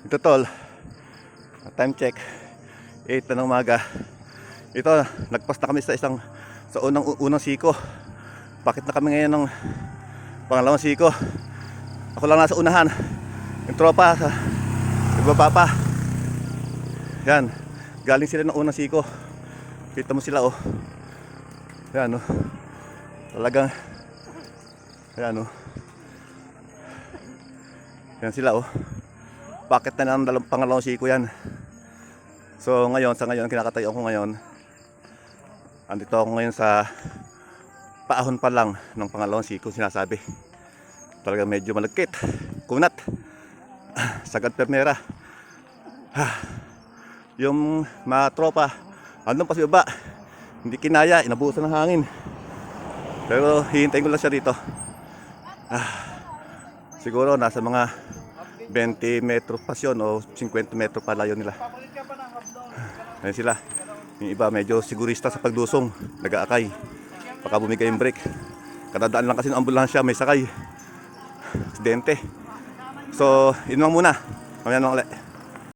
Ito tol, time check 8 na ng umaga. Ito, nagpas na kami sa unang siko. Bakit na kami ngayon ng pangalawang siko? Ako lang nasa unahan, yung tropa sa nagbaba pa. Yan, galing sila ng unang siko. Kita mo sila oh. Yan oh, talagang yan oh. Yan sila oh. Bakit na ng pangalawang siko yan. So sa ngayon kinakatayo ko ngayon. Andito ako ngayon sa paahon pa lang ng pangalawang siko sinasabi. Talagang medyo malagkit, kunat, sagad permera. Yung mga tropa andun pa sa baba, hindi kinaya, inabusan ng hangin. Pero hihintayin ko lang siya dito. Siguro nasa mga 20 metro pa yun o 50 metro pa layo nila. Ayan sila. Yung iba medyo sigurista sa pagdusong, nag-aakay baka bumigay yung brake. Kadadaan lang kasi ng ambulansya, may sakay aksidente. So yun lang muna, mamaya nang ulit.